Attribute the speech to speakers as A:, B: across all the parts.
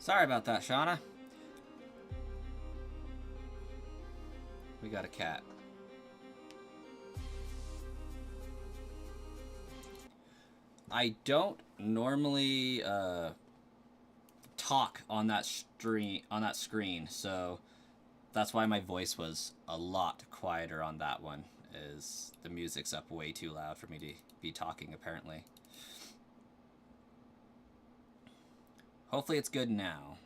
A: Sorry about that, Shauna. We got a cat. I don't normally talk on that screen, so that's why my voice was a lot quieter on that one. Is the music's up way too loud for me to be talking, apparently. Hopefully it's good now.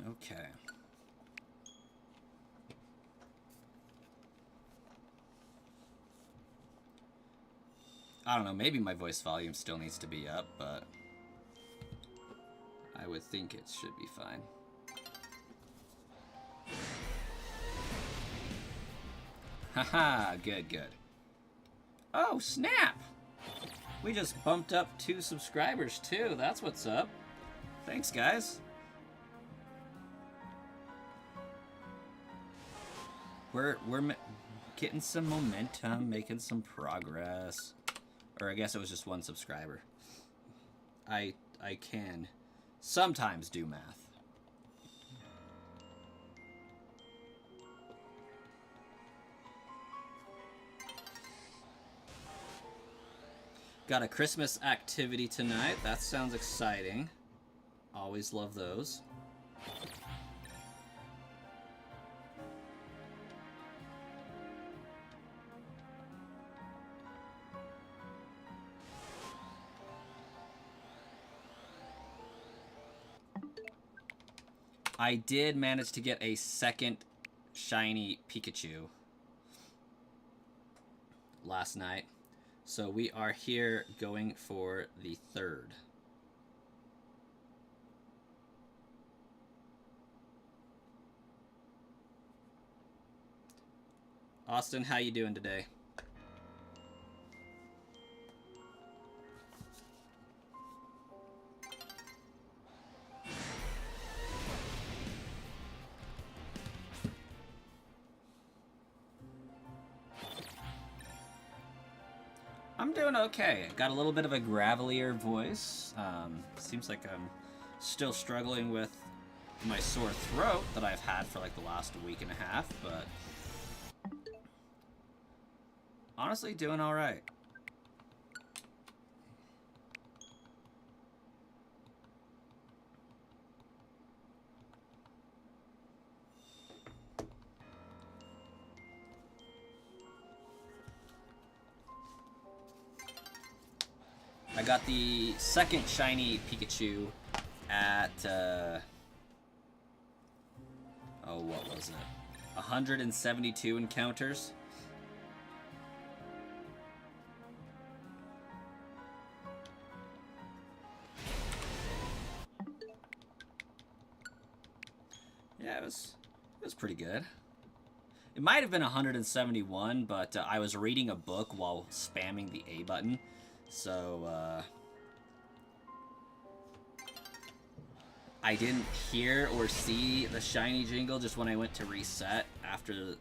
A: Okay. I don't know, maybe my voice volume still needs to be up, but I would think it should be fine. Haha, good, good. Oh, snap! We just bumped up 2 subscribers, too. That's what's up. Thanks, guys. We're getting some momentum, making some progress. Or I guess it was just 1 subscriber. I can sometimes do math. Got a Christmas activity tonight. That sounds exciting. Always love those. I did manage to get a second shiny Pikachu last night. So we are here going for the 3rd. Austin, how you doing today? I'm doing okay. Got a little bit of a gravelier voice. Seems like I'm still struggling with my sore throat that I've had for like the last week and a half, but honestly doing all right. I got the second shiny Pikachu at, oh, what was it? 172 encounters. Yeah, it was pretty good. It might have been 171, but I was reading a book while spamming the A button. So, I didn't hear or see the shiny jingle just when I went to reset after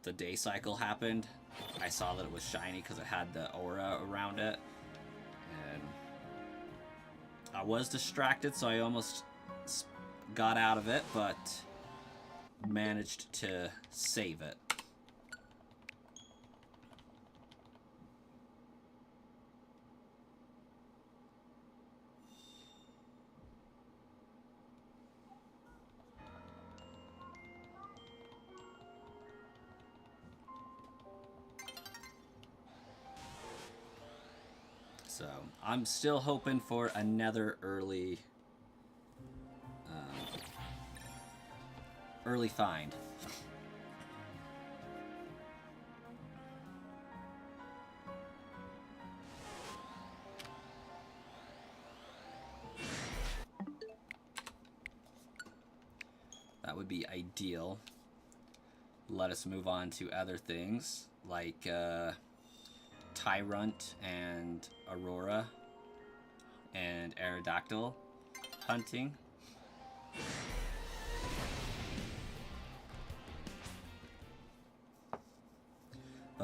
A: the day cycle happened. I saw that it was shiny because it had the aura around it. And I was distracted, so I almost got out of it, but managed to save it. So I'm still hoping for another early find. That would be ideal. Let us move on to other things like Tyrant and Aurora and Aerodactyl hunting.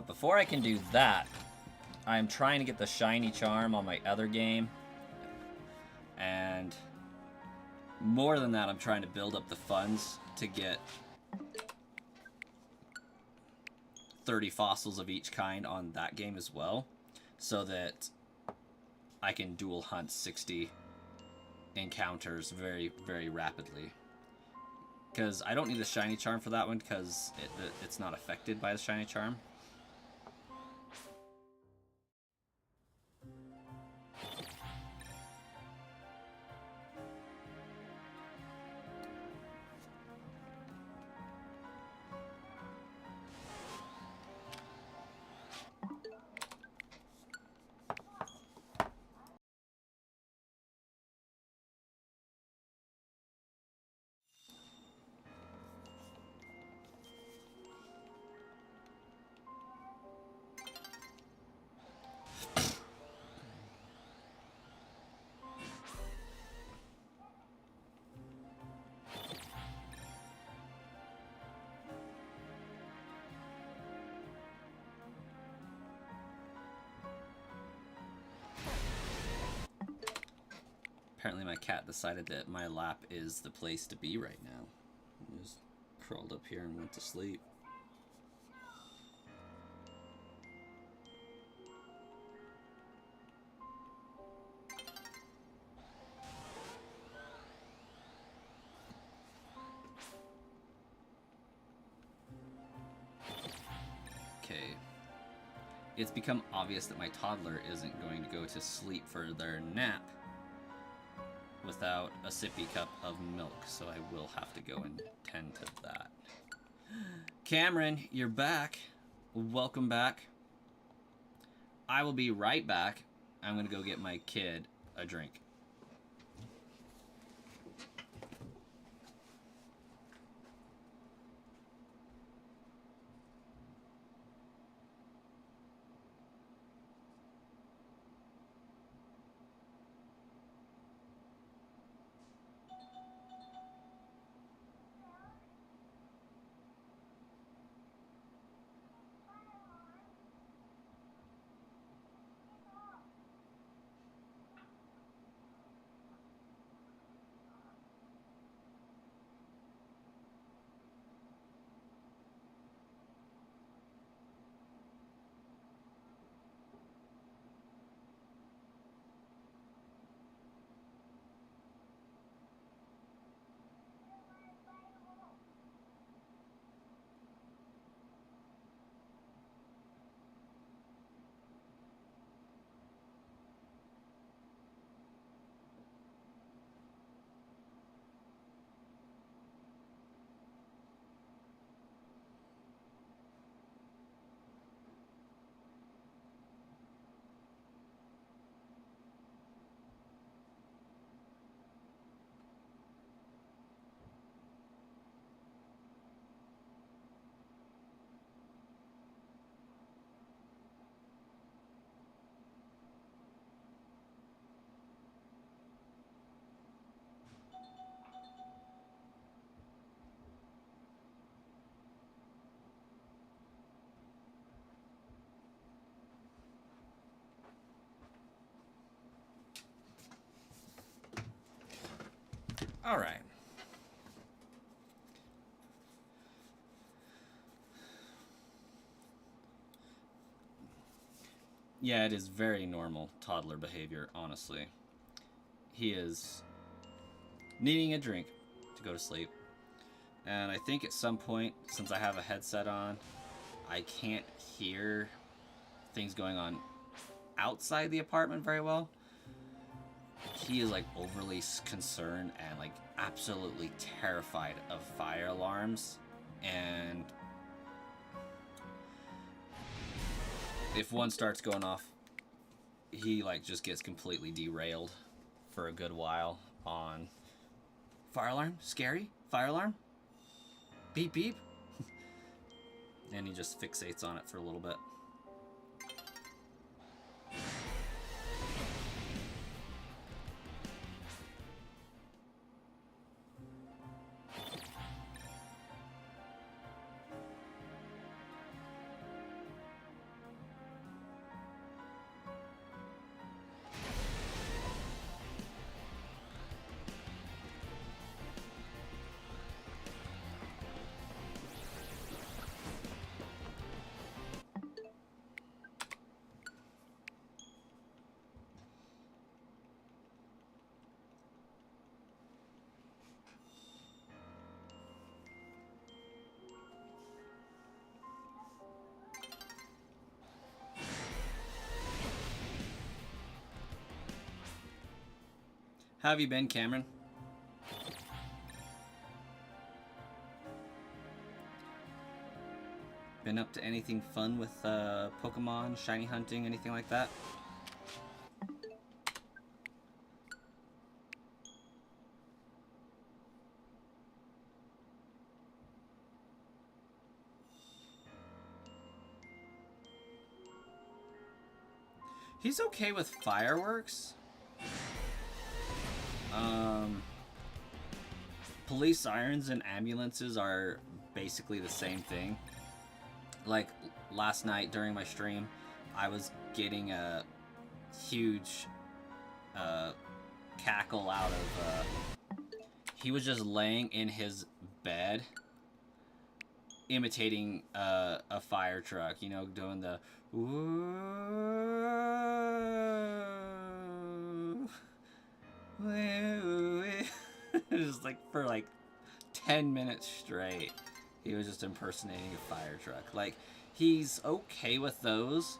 A: But before I can do that, I'm trying to get the shiny charm on my other game. And more than that, I'm trying to build up the funds to get 30 fossils of each kind on that game as well, so that I can dual hunt 60 encounters very, very rapidly. Because I don't need a shiny charm for that one, because it's not affected by the shiny charm. Apparently my cat decided that my lap is the place to be right now. He just crawled up here and went to sleep. Okay. It's become obvious that my toddler isn't going to go to sleep for their nap without a sippy cup of milk, so I will have to go and tend to that. Cameron, you're back. Welcome back. I will be right back. I'm gonna go get my kid a drink. All right. Yeah, it is very normal toddler behavior, honestly. He is needing a drink to go to sleep. And I think at some point, since I have a headset on, I can't hear things going on outside the apartment very well. He is like overly concerned and like absolutely terrified of fire alarms, and if one starts going off, he like just gets completely derailed for a good while on fire alarm, scary, fire alarm, beep beep, and he just fixates on it for a little bit. How have you been, Cameron? Been up to anything fun with Pokemon, shiny hunting, anything like that? He's okay with fireworks. Police sirens and ambulances are basically the same thing. Like last night during my stream, I was getting a huge cackle out of he was just laying in his bed imitating a fire truck, you know, doing the just like for like 10 minutes straight. He was just impersonating a fire truck. Like, he's okay with those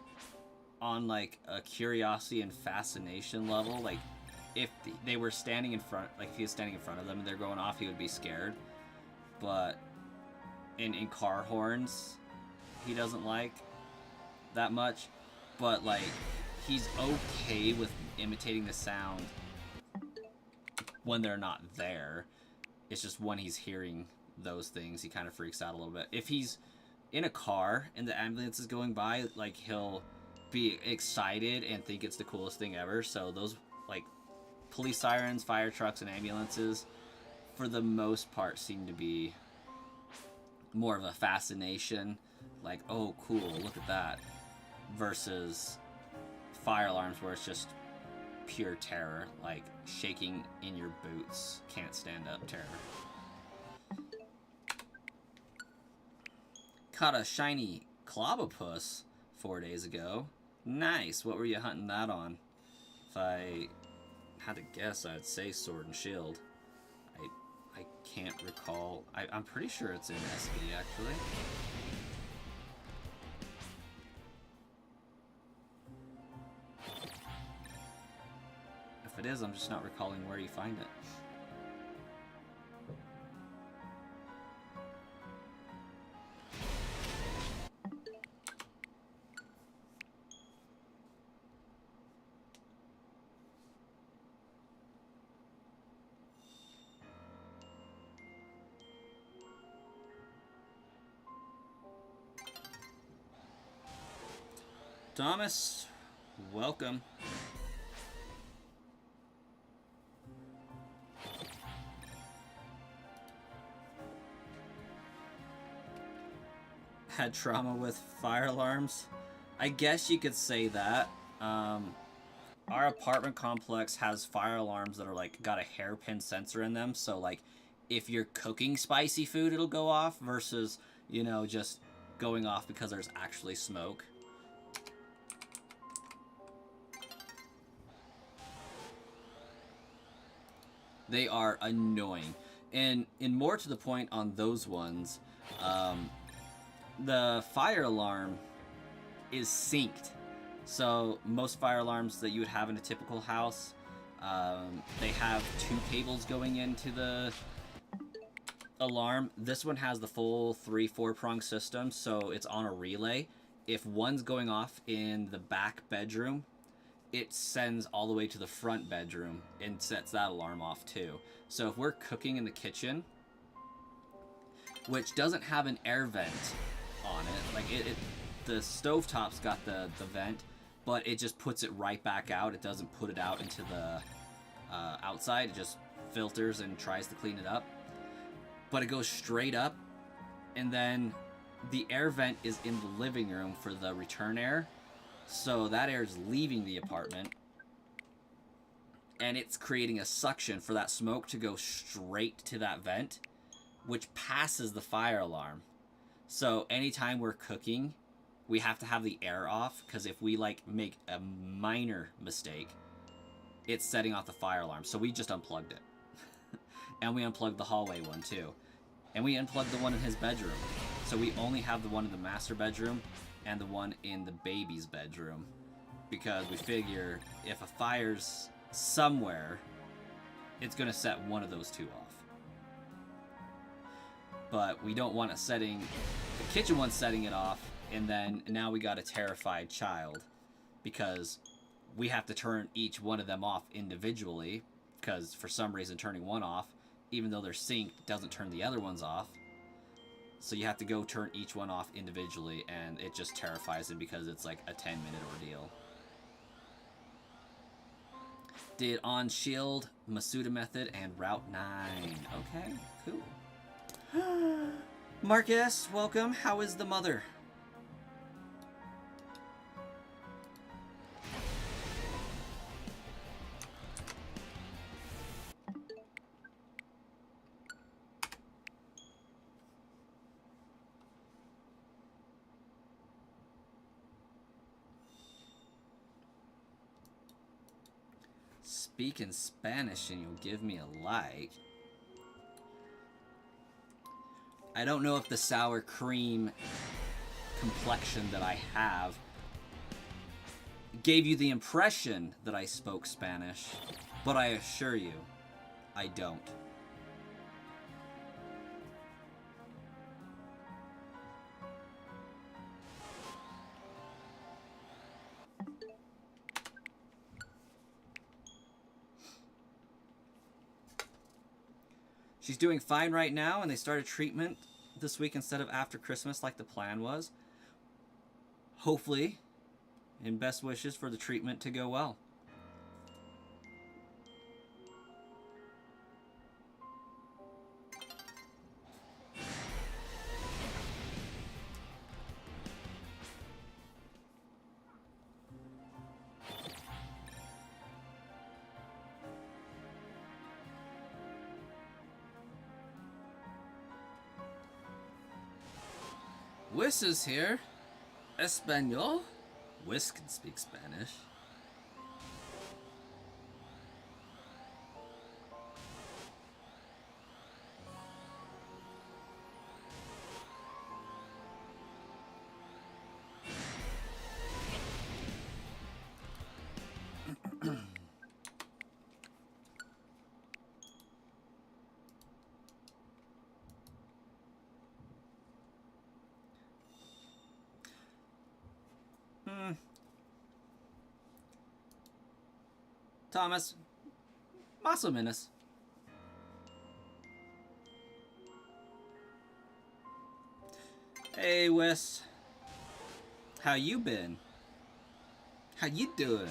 A: on like a curiosity and fascination level. Like, if they were standing in front, like if he was standing in front of them and they're going off, he would be scared. But in car horns, he doesn't like that much. But like, he's okay with imitating the sound when they're not there. It's just when he's hearing those things, he kind of freaks out a little bit. If he's in a car and the ambulance is going by, like, he'll be excited and think it's the coolest thing ever. So those, like, police sirens, fire trucks, and ambulances, for the most part, seem to be more of a fascination. Like, oh, cool, look at that. Versus fire alarms where it's just pure terror, like shaking in your boots, can't stand up terror. Caught a shiny Clobopus 4 days ago. Nice. What were you hunting that on? If I had to guess, I'd say Sword and Shield. I can't recall. I'm pretty sure it's in SB, actually. If it is, I'm just not recalling where you find it. Thomas, welcome. Had trauma with fire alarms? I guess you could say that. Our apartment complex has fire alarms that are like got a hairpin sensor in them, so like if you're cooking spicy food, it'll go off versus, you know, just going off because there's actually smoke. They are annoying. And more to the point on those ones, the fire alarm is synced. So most fire alarms that you would have in a typical house, they have 2 cables going into the alarm. This one has the full 3-4 prong system, so it's on a relay. If one's going off in the back bedroom, it sends all the way to the front bedroom and sets that alarm off too. So if we're cooking in the kitchen, which doesn't have an air vent on it, like the stovetop's got the vent, but it just puts it right back out. It doesn't put it out into the outside. It just filters and tries to clean it up. But it goes straight up, and then the air vent is in the living room for the return air. So that air is leaving the apartment, and it's creating a suction for that smoke to go straight to that vent, which passes the fire alarm. So anytime we're cooking, we have to have the air off, because if we like make a minor mistake, it's setting off the fire alarm. So we just unplugged it. And we unplugged the hallway one too. And we unplugged the one in his bedroom. So we only have the one in the master bedroom and the one in the baby's bedroom, because we figure if a fire's somewhere, it's going to set one of those two off. But we don't want it setting, the kitchen one's setting it off, and then now we got a terrified child because we have to turn each one of them off individually, because for some reason turning one off, even though they're synced, doesn't turn the other ones off. So you have to go turn each one off individually, and it just terrifies him because it's like a 10-minute ordeal. Did on Shield, Masuda Method, and Route 9. Okay, cool. Marcus, welcome. How is the mother? Speak in Spanish and you'll give me a like. I don't know if the sour cream complexion that I have gave you the impression that I spoke Spanish, but I assure you, I don't. She's doing fine right now, and they started treatment this week instead of after Christmas like the plan was. Hopefully, and best wishes for the treatment to go well. Whis is here. Espanol? Whis can speak Spanish. Thomas, más o menos. Hey, Wes. How you been? How you doing?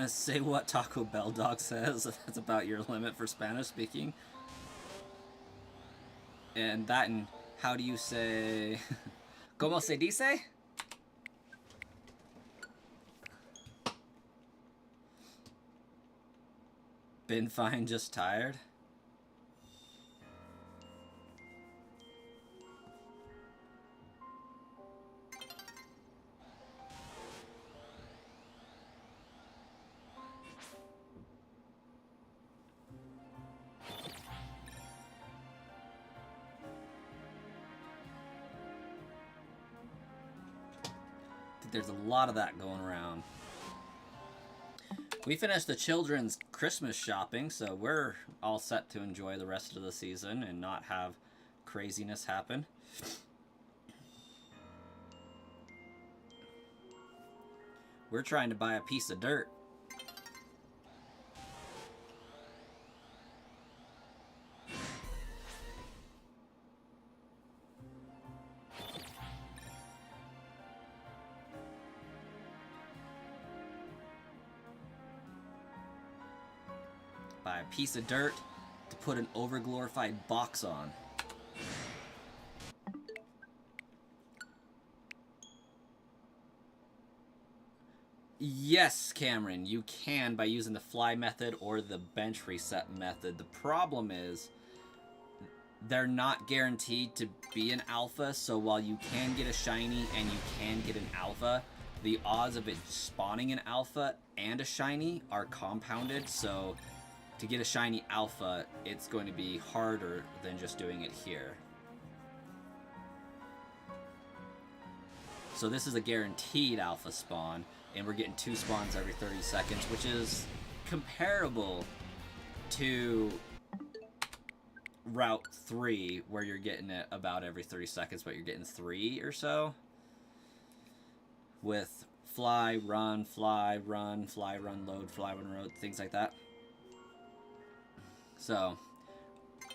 A: Say what Taco Bell Dog says. That's about your limit for Spanish speaking. And that, and how do you say... ¿Cómo se dice? Been fine, just tired. There's a lot of that going around. We finished the children's Christmas shopping, so we're all set to enjoy the rest of the season and not have craziness happen. We're trying to buy a piece of dirt. Buy a piece of dirt to put an overglorified box on. Yes, Cameron, you can by using the fly method or the bench reset method. The problem is they're not guaranteed to be an alpha, so while you can get a shiny and you can get an alpha, the odds of it spawning an alpha and a shiny are compounded, so to get a shiny alpha, it's going to be harder than just doing it here. So this is a guaranteed alpha spawn, and we're getting 2 spawns every 30 seconds, which is comparable to Route 3, where you're getting it about every 30 seconds, but you're getting 3 or so. With fly, run, fly, run, fly, run, load, fly, run, road, things like that. So,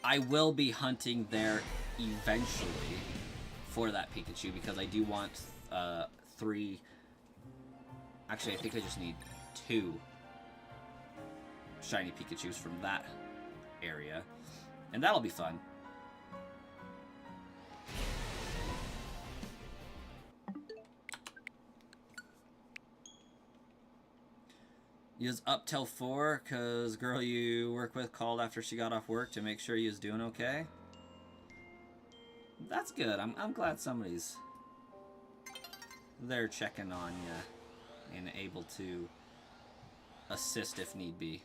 A: I will be hunting there eventually for that Pikachu, because I do want 3... Actually, I think I just need 2 shiny Pikachus from that area. And that'll be fun. You was up till 4 because girl you work with called after she got off work to make sure you was doing okay. That's good. I'm glad somebody's there checking on you and able to assist if need be.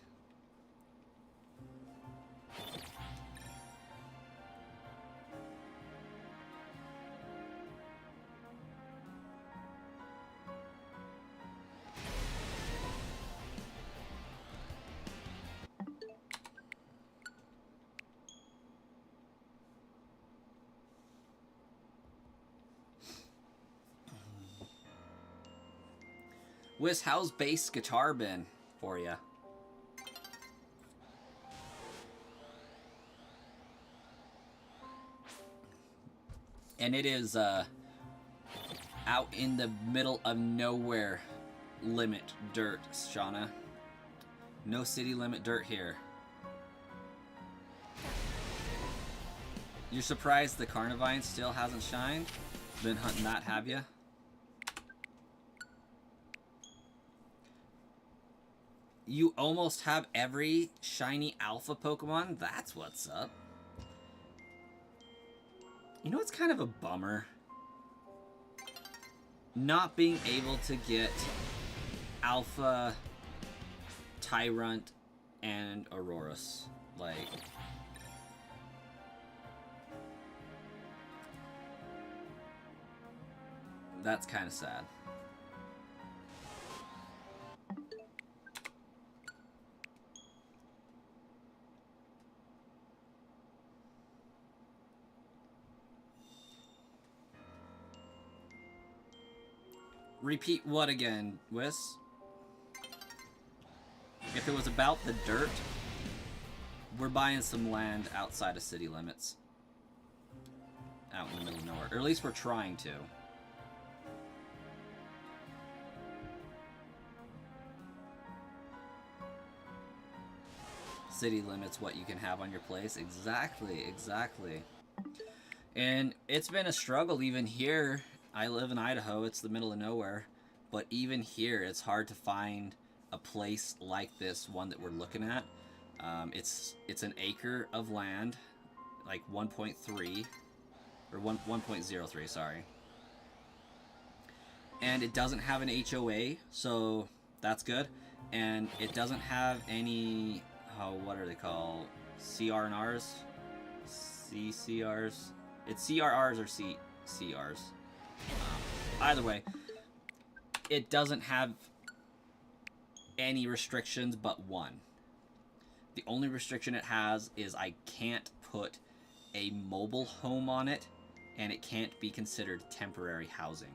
A: Wiz, how's bass guitar been for you? And it is out in the middle of nowhere limit dirt, Shauna. No city limit dirt here. You're surprised the Carnivine still hasn't shined? Been hunting that, have you? You almost have every shiny alpha Pokemon? That's what's up. You know what's kind of a bummer? Not being able to get alpha Tyrant and Aurorus. Like, that's kind of sad. Repeat what again, Wiss? If it was about the dirt, we're buying some land outside of city limits. Out in the middle of nowhere. Or at least we're trying to. City limits what you can have on your place. Exactly, exactly. And it's been a struggle even here. I live in Idaho, it's the middle of nowhere, but even here it's hard to find a place like this one that we're looking at. It's an acre of land, like 1.3, or 1.03, sorry. And it doesn't have an HOA, so that's good. And it doesn't have any, what are they called? CR&Rs? CCRs? It's CRRs or CRs. Either way, it doesn't have any restrictions but one. The only restriction it has is I can't put a mobile home on it, and it can't be considered temporary housing.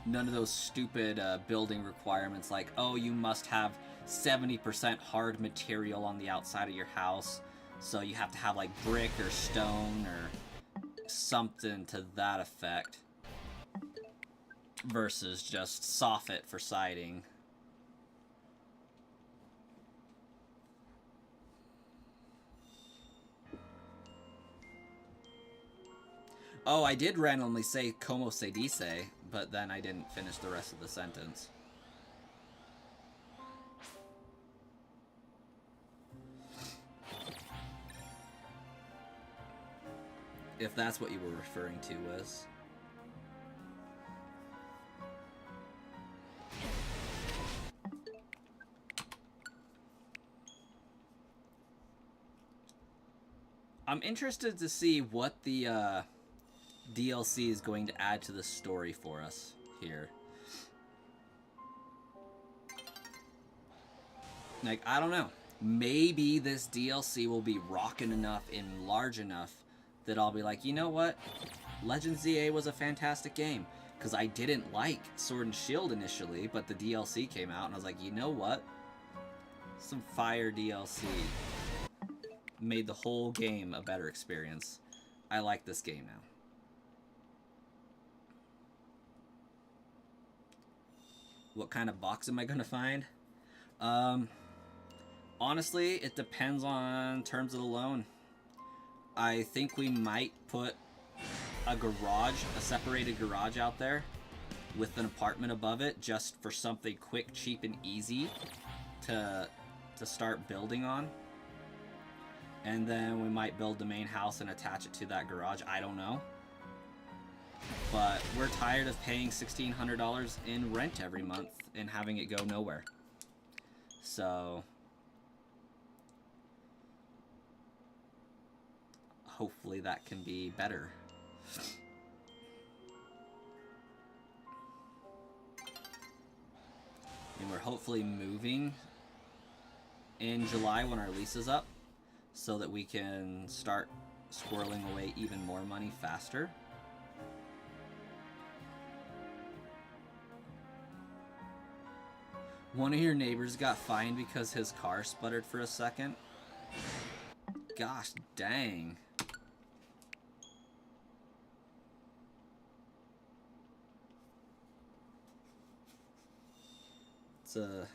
A: None of those stupid building requirements like, oh, you must have 70% hard material on the outside of your house, so you have to have like brick or stone or something to that effect, versus just soffit for siding. Oh, I did randomly say como se dice, but then I didn't finish the rest of the sentence. If that's what you were referring to, was. I'm interested to see what the DLC is going to add to the story for us here. Like, I don't know. Maybe this DLC will be rocking enough and large enough that I'll be like, you know what? Legends ZA was a fantastic game. Because I didn't like Sword and Shield initially, but the DLC came out, and I was like, you know what? Some fire DLC. Made the whole game a better experience. I like this game now. What kind of box am I going to find? Honestly, it depends on terms of the loan. I think we might put a garage, a separated garage out there with an apartment above it just for something quick, cheap, and easy to start building on. And then we might build the main house and attach it to that garage. I don't know. But we're tired of paying $1,600 in rent every month and having it go nowhere. So hopefully that can be better. And we're hopefully moving in July when our lease is up so that we can start squirreling away even more money faster. One of your neighbors got fined because his car sputtered for a second. Gosh dang. It's a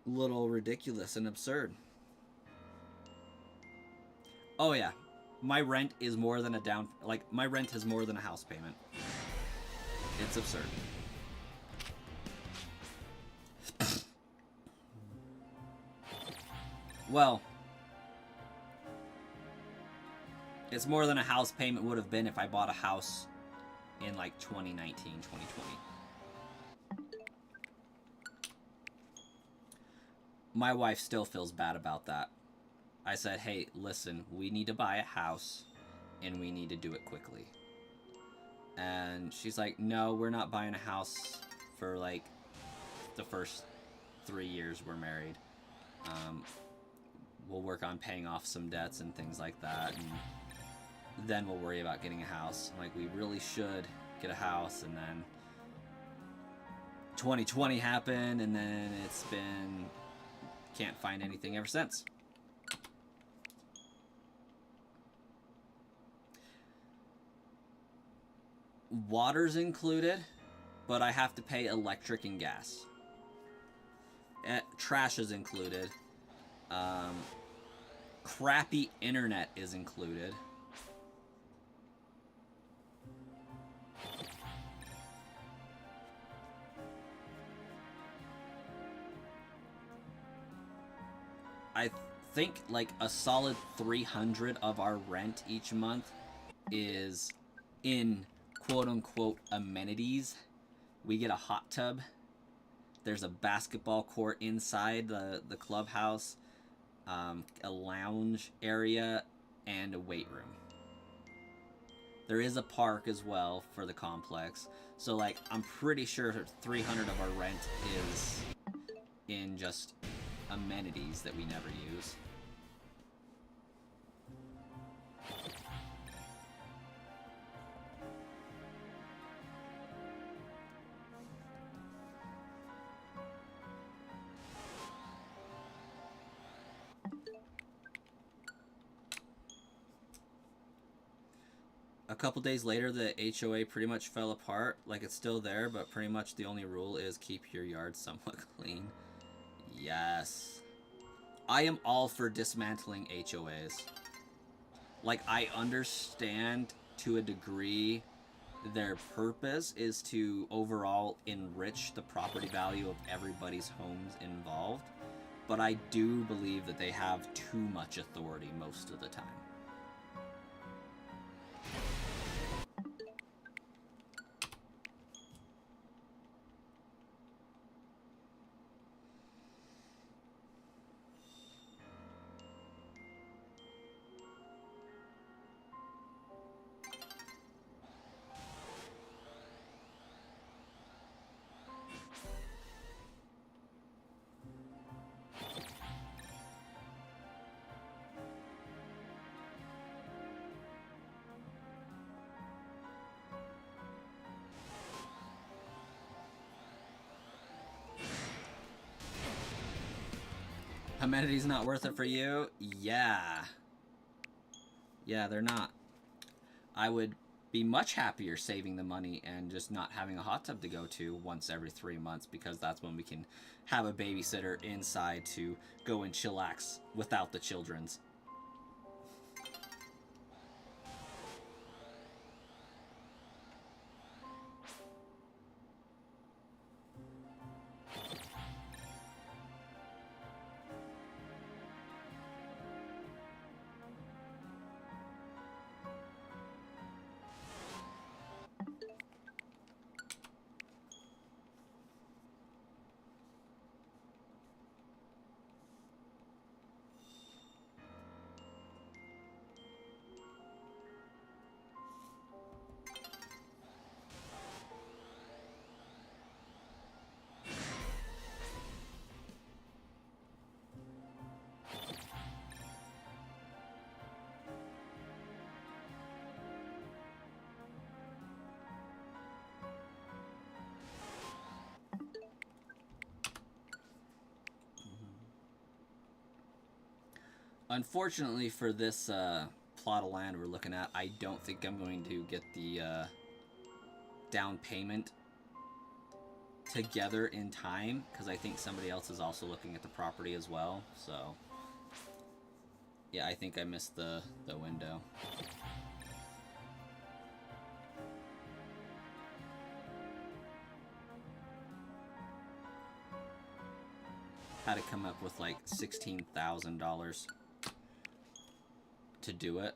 A: little ridiculous and absurd. Oh yeah, my rent is more than a down... Like, my rent is more than a house payment. It's absurd. Well, it's more than a house payment would have been if I bought a house in like 2019, 2020. My wife still feels bad about that. I said, hey, listen, we need to buy a house and we need to do it quickly. And she's like, no, we're not buying a house for like the first 3 years we're married. We'll work on paying off some debts and things like that, and then we'll worry about getting a house. I'm like, we really should get a house, and then 2020 happened, and then it's been... Can't find anything ever since. Water's included, but I have to pay electric and gas. Trash is included. Crappy internet is included. I think like a solid 300 of our rent each month is in quote-unquote amenities. We get a hot tub. There's a basketball court inside the clubhouse, a lounge area, and a weight room. There is a park as well for the complex. So, like, I'm pretty sure 300 of our rent is in just amenities that we never use. A couple days later, the HOA pretty much fell apart. Like, it's still there, but pretty much the only rule is keep your yard somewhat clean. Yes. I am all for dismantling HOAs. Like, I understand to a degree their purpose is to overall enrich the property value of everybody's homes involved, but I do believe that they have too much authority most of the time. Amenities not worth it for you? Yeah. Yeah, they're not. I would be much happier saving the money and just not having a hot tub to go to once every 3 months, because that's when we can have a babysitter inside to go and chillax without the children's. Unfortunately for this plot of land we're looking at, I don't think I'm going to get the down payment together in time, because I think somebody else is also looking at the property as well. So yeah, I think I missed the window. Had to come up with like $16,000 to do it,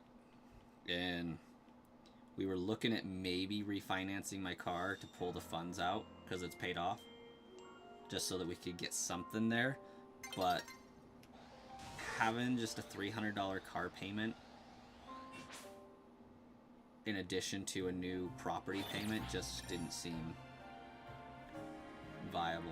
A: and we were looking at maybe refinancing my car to pull the funds out because it's paid off, just so that we could get something there. But having just a $300 car payment in addition to a new property payment just didn't seem viable.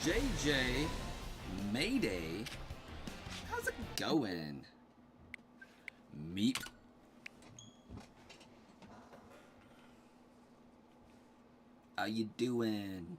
A: JJ Mayday, how's it going? Meep. How you doing?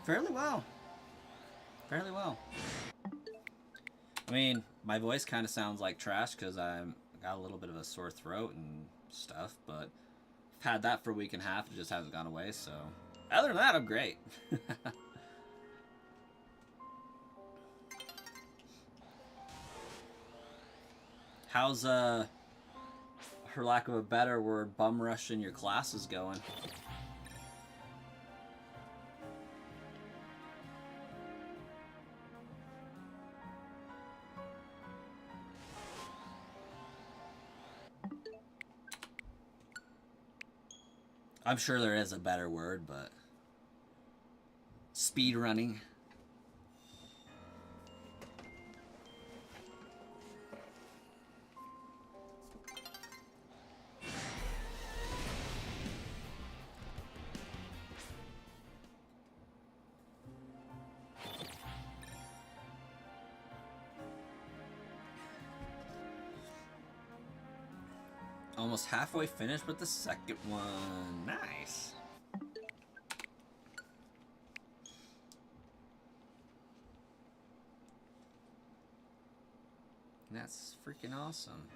A: Fairly well. Fairly well. I mean, my voice kind of sounds like trash because I've got a little bit of a sore throat and stuff, but I've had that for a week and a half. It just hasn't gone away, so other than that, I'm great. How's, for lack of a better word, bum rushing your classes going? I'm sure there is a better word, but speed running. Almost halfway finished with the second one. Nice. That's freaking awesome.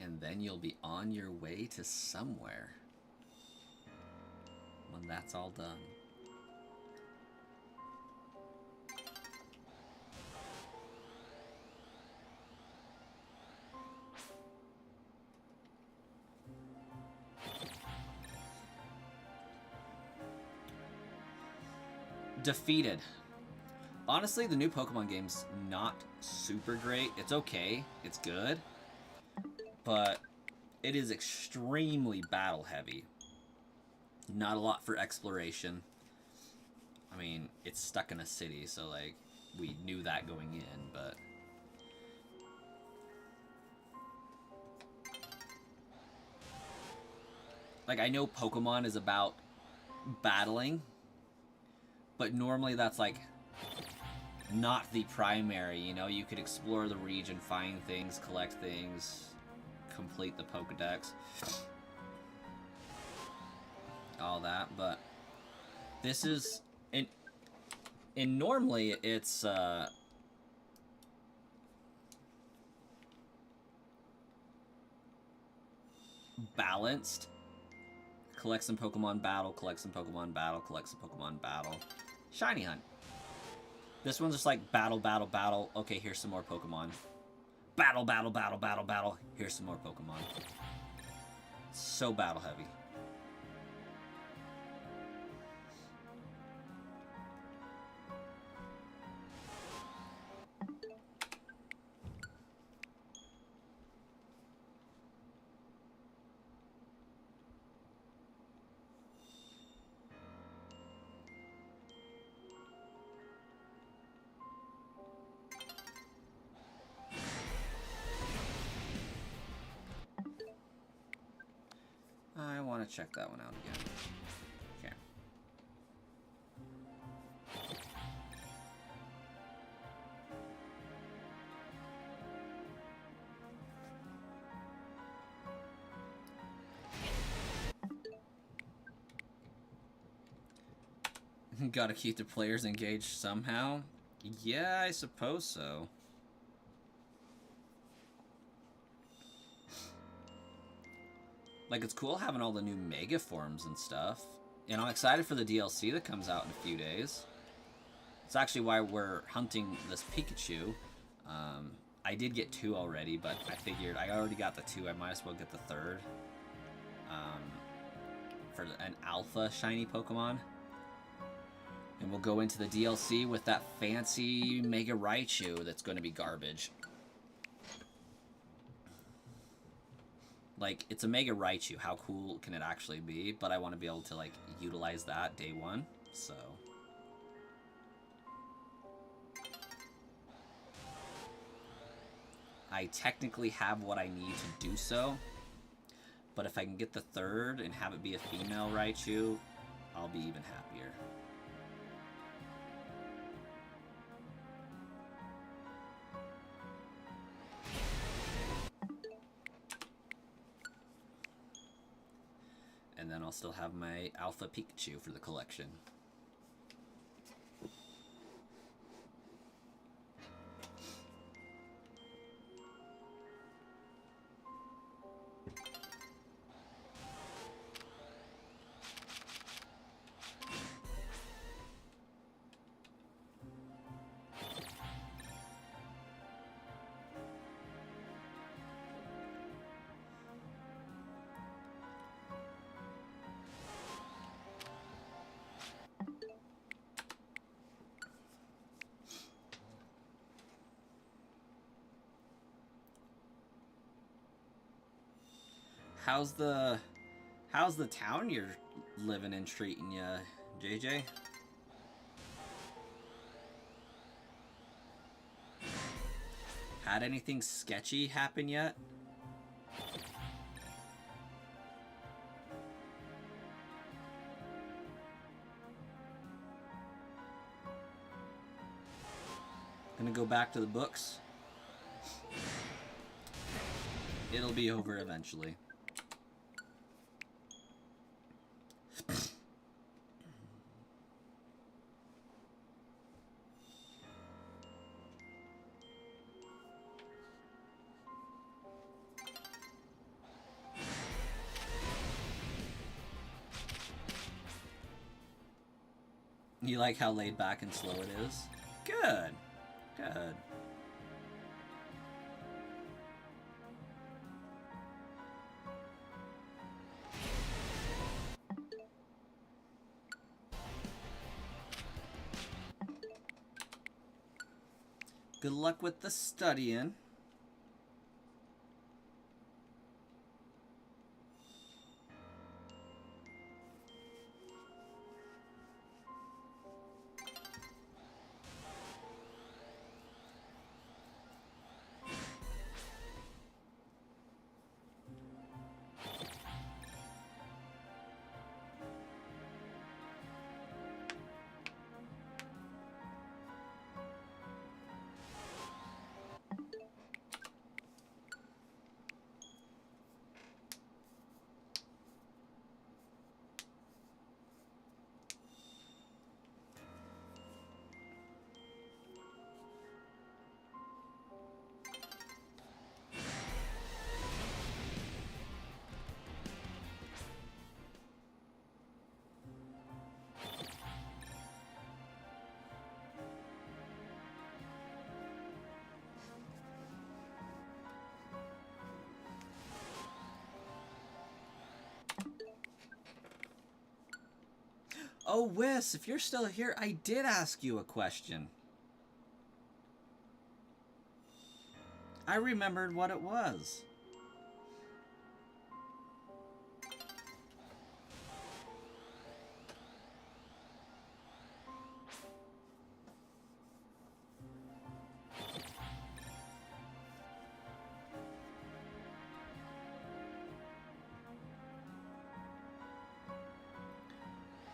A: And then you'll be on your way to somewhere when that's all done. Defeated. Honestly, the new Pokemon game's not super great. It's okay. It's good. But it is extremely battle heavy. Not a lot for exploration. I mean, it's stuck in a city, so like we knew that going in, but like I know Pokemon is about battling, but normally that's like not the primary, you know? You could explore the region, find things, collect things, complete the Pokedex, all that, but this is and normally it's balanced. Collect some Pokemon battle, collect some Pokemon battle, collect some Pokemon battle. Shiny hunt. This one's just like battle, battle, battle. Okay, here's some more Pokemon. Battle, battle, battle, battle, battle. Here's some more Pokemon. So battle heavy. I want to check that one out again. Okay. Gotta keep the players engaged somehow? Yeah, I suppose so. Like, it's cool having all the new Mega Forms and stuff. And I'm excited for the DLC that comes out in a few days. It's actually why we're hunting this Pikachu. I did get 2 already, but I figured I already got the 2. I might as well get the 3rd. For an alpha shiny Pokemon. And we'll go into the DLC with that fancy Mega Raichu that's going to be garbage. Like, it's a Mega Raichu. How cool can it actually be? But I want to be able to, like, utilize that day one. So I technically have what I need to do so. But if I can get the 3rd and have it be a female Raichu, I'll be even happier. And then I'll still have my Alpha Pikachu for the collection. How's the town you're living in treating you, JJ? Had anything sketchy happen yet? Gonna go back to the books. It'll be over eventually. You like how laid back and slow it is? Good. Good. Good luck with the studying. Oh, Wes, if you're still here, I did ask you a question. I remembered what it was.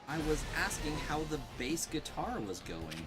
A: I was asking how the bass guitar was going.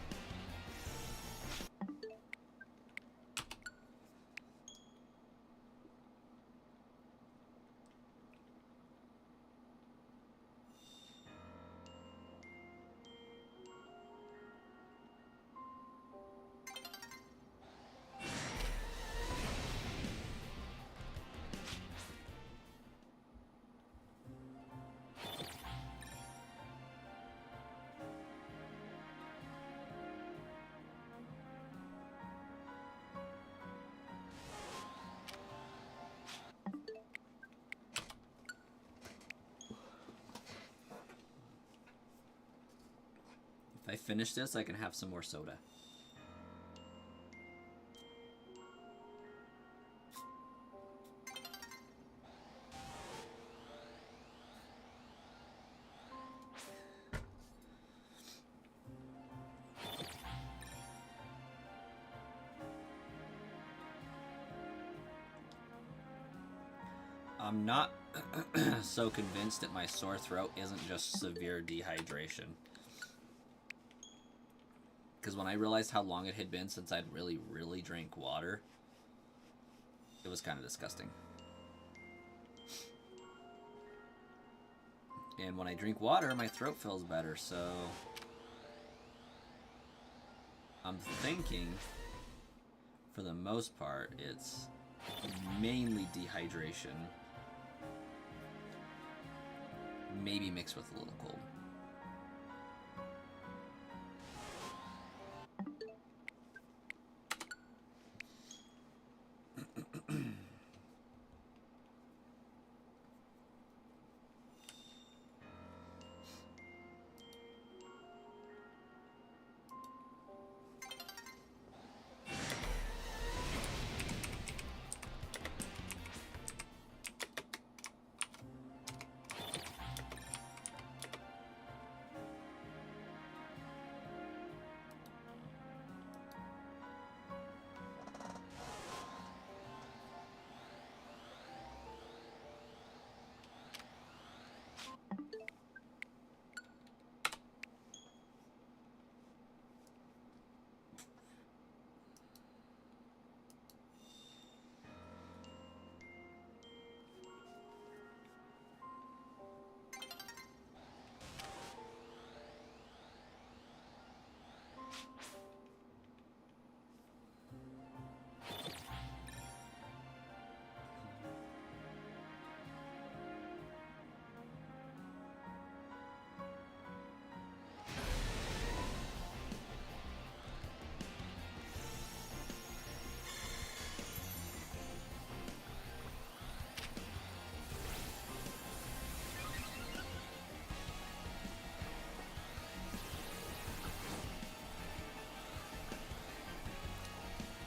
A: If I finish this, I can have some more soda. I'm not so convinced that my sore throat isn't just severe dehydration. Because when I realized how long it had been since I'd really drank water, it was kind of disgusting. And when I drink water, my throat feels better, so I'm thinking, for the most part, it's mainly dehydration, maybe mixed with a little cold.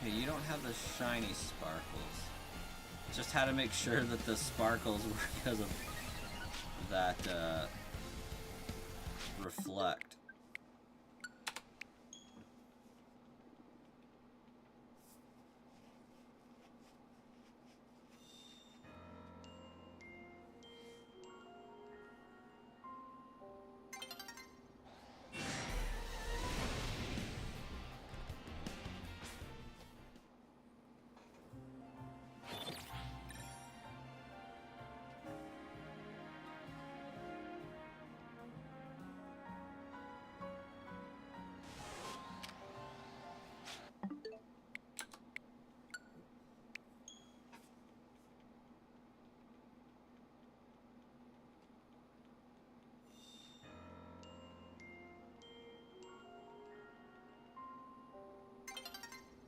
A: Hey, you don't have the shiny sparkles. Just had to make sure that the sparkles were because of that reflect.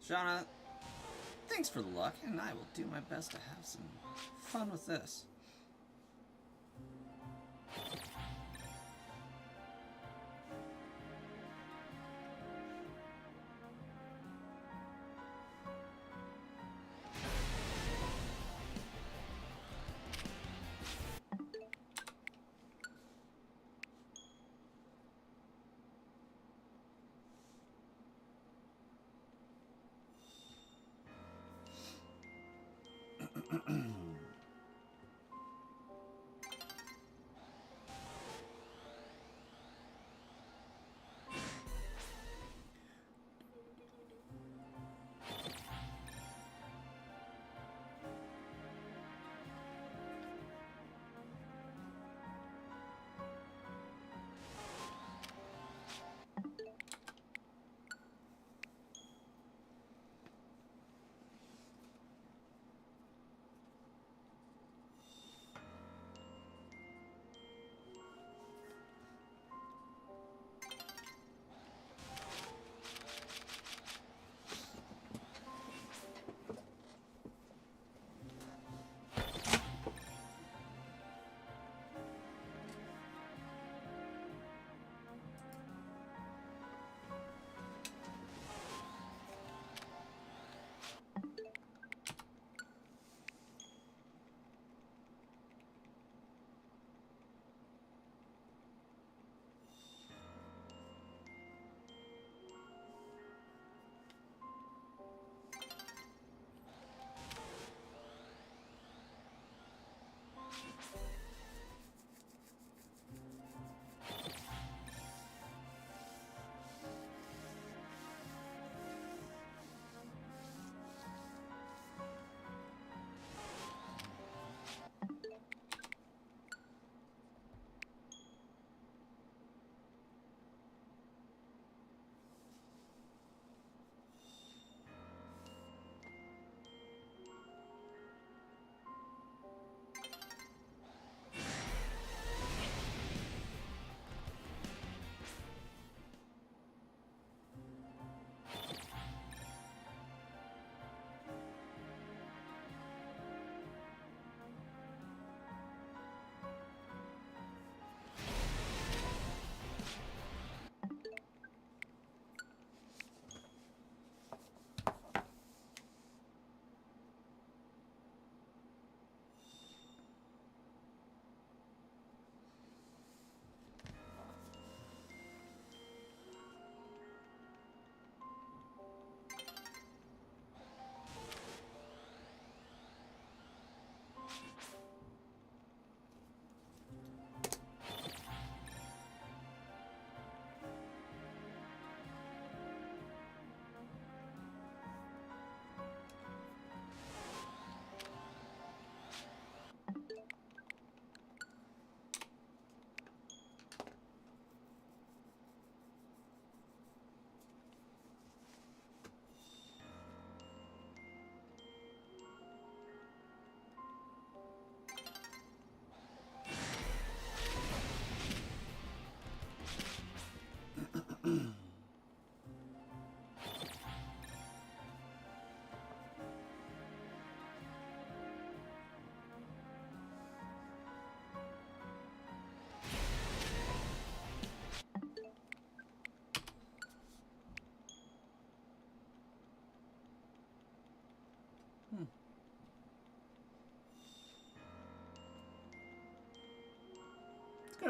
A: Shauna, thanks for the luck, and I will do my best to have some fun with this.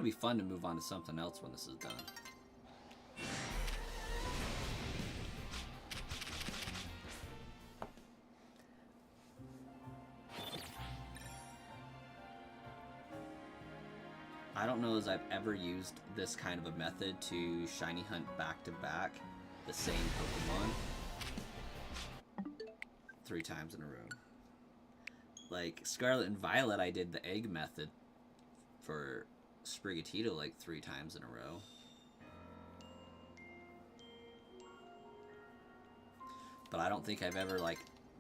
A: it'll be fun to move on to something else when this is done. I don't know as I've ever used this kind of a method to shiny hunt back to back the same Pokemon 3 times in a row. Like Scarlet and Violet, I did the egg method for Sprigatito like 3 times in a row. But I don't think I've ever like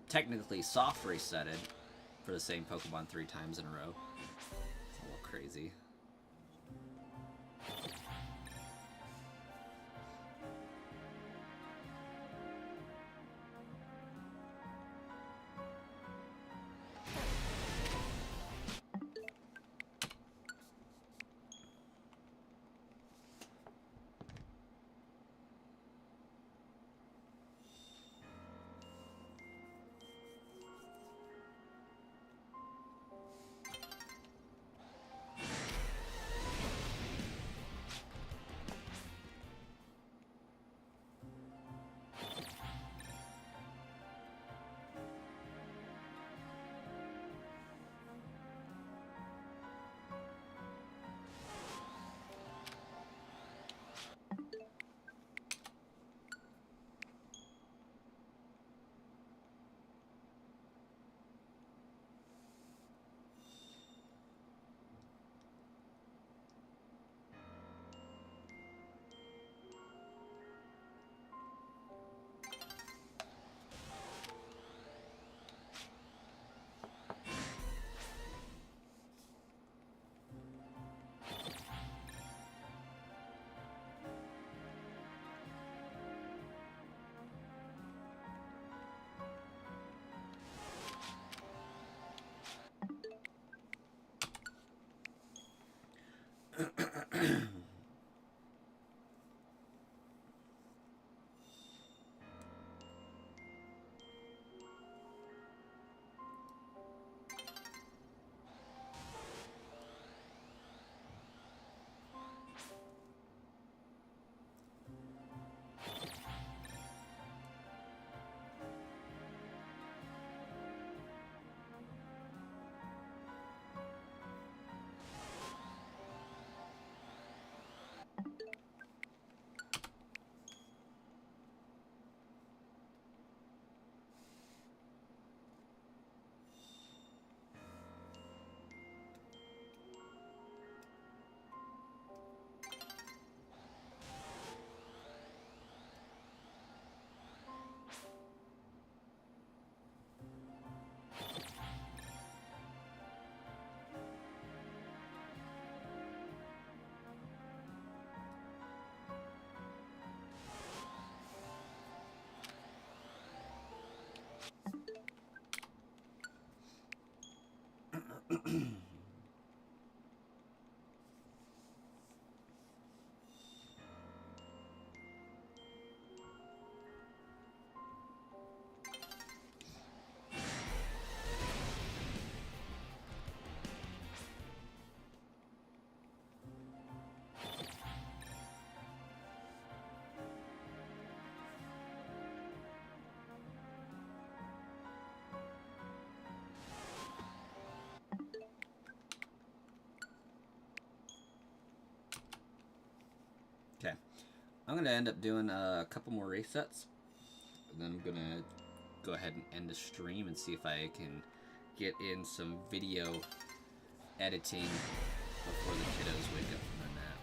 A: technically soft resetted for the same Pokemon 3 times in a row. It's a little crazy. Okay, I'm going to end up doing a couple more resets, and then I'm going to go ahead and end the stream and see if I can get in some video editing before the kiddos wake up from their nap.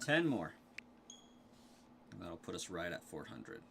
A: 10 more. And that'll put us right at 400.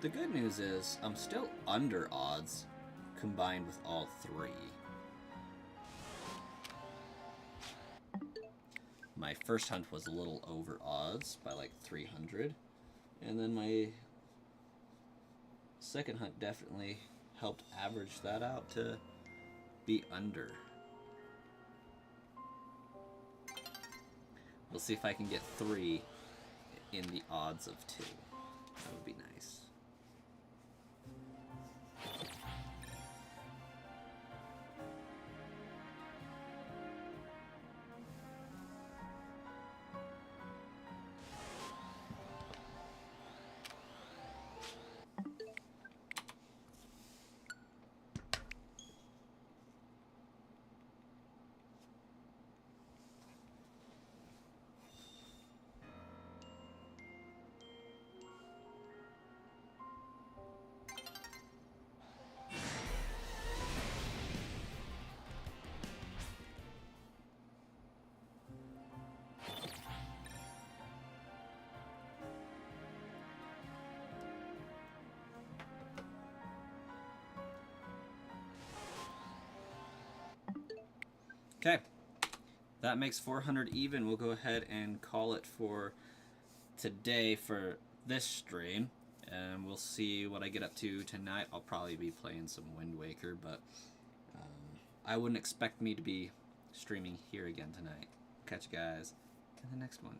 A: The good news is I'm still under odds combined with all three. My first hunt was a little over odds by like 300. And then my second hunt definitely helped average that out to be under. We'll see if I can get 3 in the odds of 2. That would be nice. Okay, that makes 400 even. We'll go ahead and call it for today for this stream, and we'll see what I get up to tonight. I'll probably be playing some Wind Waker, but I wouldn't expect me to be streaming here again tonight. Catch you guys in the next one.